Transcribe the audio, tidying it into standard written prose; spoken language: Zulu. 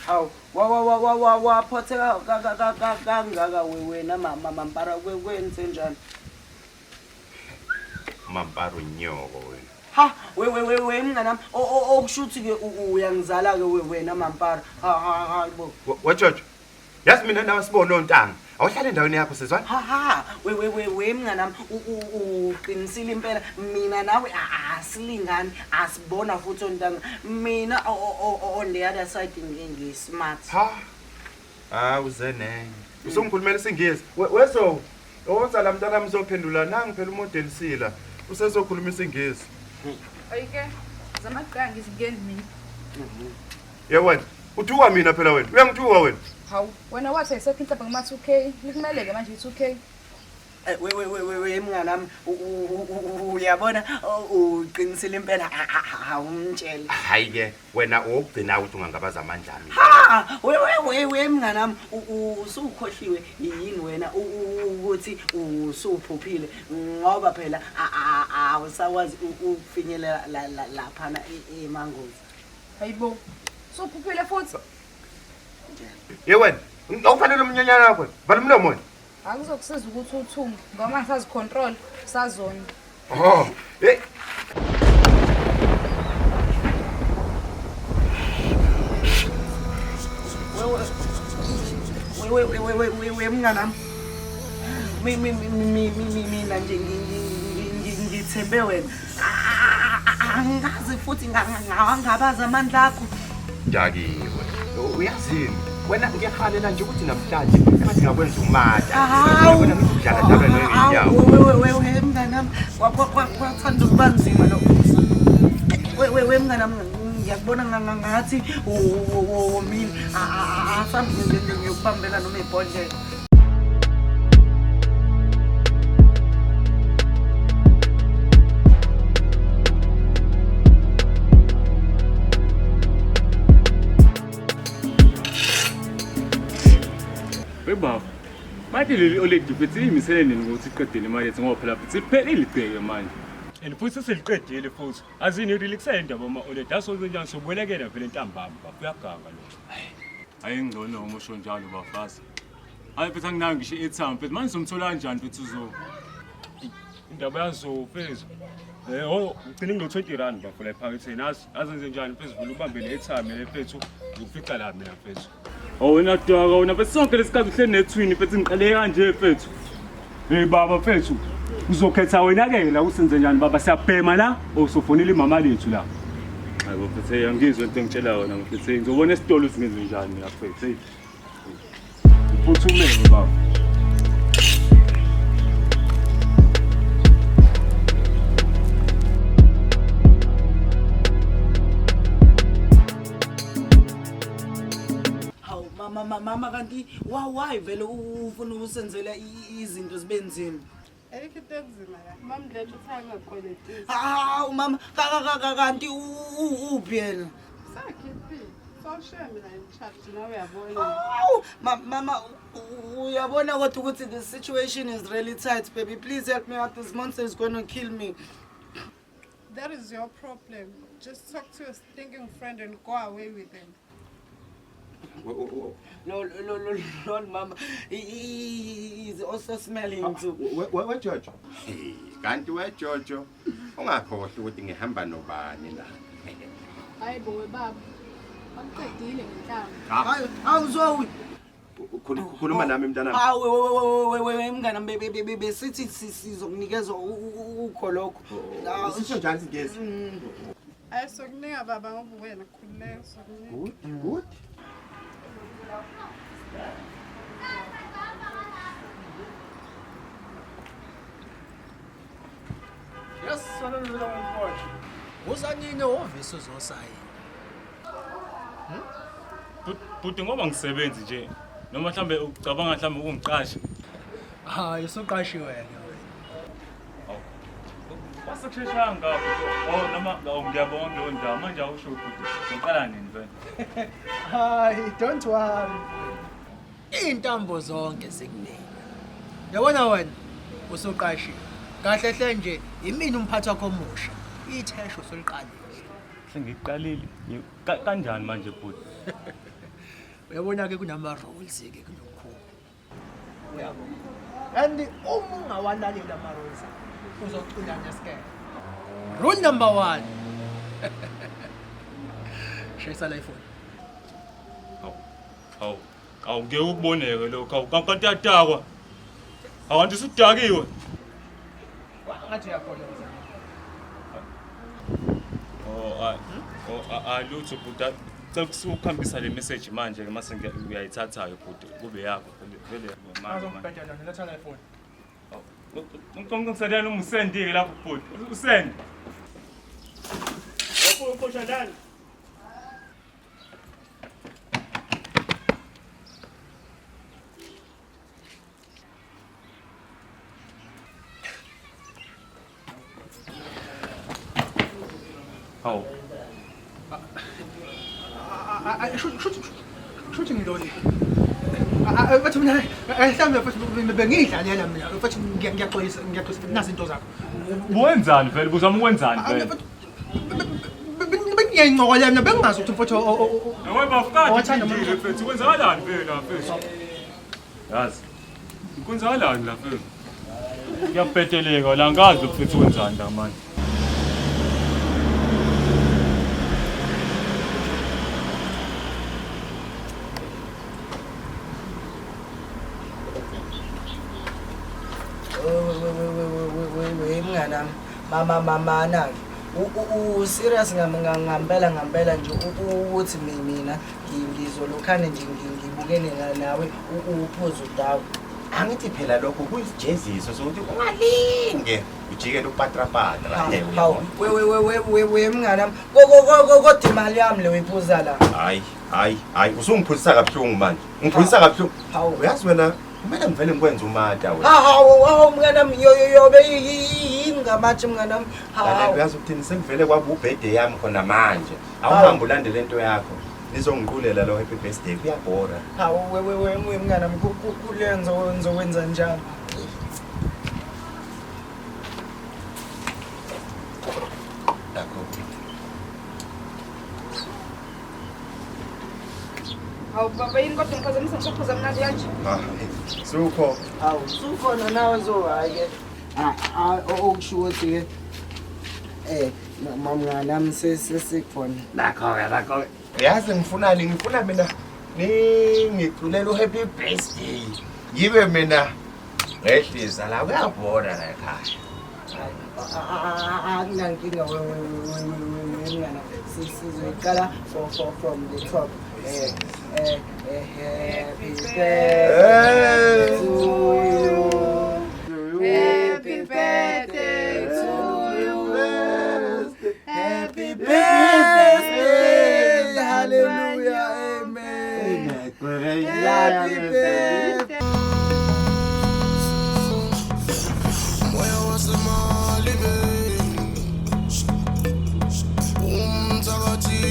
Hawu waphotheka kangaka wena Mampara kwenzenjani? Mampara unyoko wena. Ha we mnganami okushuthi ke uyangizala ke wena Mampara. Hayibo. Wajojo. Yazi mina nawe sibona ontanga. Awuhlala endaweni yakho sezwana? We mnganami uqinisile impela mina nawe asilingani asibona futhi ontanga mina on the other side ngismart. Uzenenge. Usongikhulumela isingisi. Weso owenza la mntana mzophendula nangi phela umodeli sila. Usezokhuluma isingisi. Ayike zamaqanga ngizingeni mina. Yewena, uthuka mina phela wena. Uyangithuka wena. Hawu wena wathi ayisekho inhlamba ngama 2K likumele ke manje i2K. We mnganami uyabona uqinisile impela awumtshela. Hayi ke wena ogcina ukuthi ungangabaza amandla ami. We mnganami usukhohliwe yini wena ukuthi usuphuphile ngoba phela awusawazi ukufinyelela lapha emangozi. Hayibo. Suphuphile futhi. Yewena, awufanele umnyanyana wakho. Vala umlomo wena. Akuzokusiza ukuthi uthunge ngoba ngisazi control sazona. Hey. We mnganami. Mina nje ngithembe wena. Angazi futhi ngawangabaza amandla akho. Dakiwe. Uyazini? Wena ngiyahalela nje ukuthi namhlanje ngathi ngakwenza umata. Wena ngidlala dlala noyinyawo. We mnganami kwathanda ukuba nzima lo. We mnganami ngiyakubona ngathi mina asambe ngiyokubambela noma ibhodlela. Baba, manje leli oledi futhi imisele nini ukuthi iqedele imali ethi ngoba phela futhi iphelile ibheke manje. And futhi seliqedile futhi. Azini relaxa indaba ama oledi asoze njani sobulekela vele intambama bafuyaganga lo. Hayi ngcono uma usho njalo bafasa. Hayi futhi anginaki ngisho i-airtime futhi manje somthola kanjani futhi uzo Indaba yazo phezulu. Ugcina ngilo 20 rand bafuna ephaketheni azenze njani phezulu ubambe le airtime le phethu ukufica la mina phezulu. wena daka wena bese sonke lesikhathi uhleli nethwini futhi ngiqale kanje mfethu. Hey baba mfethu uzokhetha wena ke la usenze njani baba siyabhema la usofonela imama lethu la. Hayi bafethu yangizwe into engitshela yona mfethu ngizobona esitolo singenze njani la mfethu. Uphuthume baba. Mama kanti why vele ufuna usenzela izinto zibe nzima? Ayikho into enzima la. Mama Dlethu uthanga ngakweleti. Mama kanti uphi yena? Sakhiphi. Sawushiya mina in charge nawe uyabona. Mama uyabona kodwa ukuthi the situation is really tight, baby. Please help me out. This monster is going to kill me. That is your problem. Just talk to a stinking friend and go away with him. No, Mama. He's also smelling too. Wejojo. Kanti wejojo. Ungakhohle ukuthi ngihamba nobani la. Hayibo webaba. Amqedile ngenhlamba. Awuzwa Khuluma nami mntanami. We mnganami besithi sizokunikeza ukho lokho. Usisho njani singezi? Ayisokunika baba ngoba wena khululeka sokunika. Good. Yes, sonozela umfowethu. Uzanini ovisa uzosayi. Futhi ngoba ngisebenzi nje noma mhlambe ucabanga mhlambe ukungiqasha. Hayi usuqashiwe wena. Wasekusheshanga ngapho. Noma ngiyabonga lo ndaba manje awusho ukuthi ngiqala nini vele. Hayi don't worry. Intambo zonke sekunika. Yabona wena usuqashiwe. Kahle hle nje imini umphathi wakho omusha. Ithesho soliqalile. Sengiqalile kanjani manje futhi? Uyabona-ke kunama-rules-ke kulokhu. Uyabo. And uma ungawalalela ama-rules, uzocina nesikele. Rule number 1. Shayisa la ifoni. Hawu ngeke ukuboneke lokho. Kanti yatakwa. Awantu usudakiwe. Ngathi uyakholwa. Lutho buda. Ukuhambisa le message manje ke mase uyayithatha futhi kube yakho vele manje. Azongibhedela letha la ifoni. Ngisendelana umsendike lapho futhi. Usend. Uphosha ndani. Hawu. Shuthi ngiloli. Bathi mina mhlawumbe futhi bengidlalela mina futhi ngiyaxolisa nazi into zakho. Wenzani vele uzama ukwenzani vele? Bengiyancokola mina bengazi ukuthi mfowethu Hawe bafukade ngile mfethu kwenzakalani vele la mfethu? Yazi. Kwenzakalani la mfethu? Ngiyabhedeleka la ngazi mfethu wenzani la manje. Mama na serious ngempela nje ukuthi mina ngizolokhane nje ngibukene nawe uphuzo udawu. Angithi phela lokho kuyijeziso sokuthi ungalinge ujikele upatrapatra. Hawu we mnganami kodwa imali yami le uyiphuza la. Hayi usungiphuzisa kabuhlungu manje. Ngiphuzisa kabuhlungu. Hawu Uyazi wena kumele ngivele ngikwenza umata wena. Hawu mnganami yobe yini ngamathi mnganami. Hawu uyazi ukuthini sengivele kwaba ubhede yami khona manje. Awuhambe ulandele into yakho. Nizongiqulela lo happy birthday kuyabhora. Hawu we mnganami kulenza ngizokwenza njani? Hawu baba yini kodwa ngiphazamisa ngishaphuza mnandi kanje. Sukho. Hawu sukhona nawe hayi ke okusho ukuthi ke mamnganami sesikhona. Nakho. Yazi ngifuna mina ningiculela uhappy birthday. Yibe mina ngehlisa la kuyabhora la ekhaya. Akunankinga wena sizoyiqala from the top. Happy birthday to you. Happy birthday to you. Happy birthday. Hallelujah. Amen. Happy birthday. Moya wasemali be umthakathi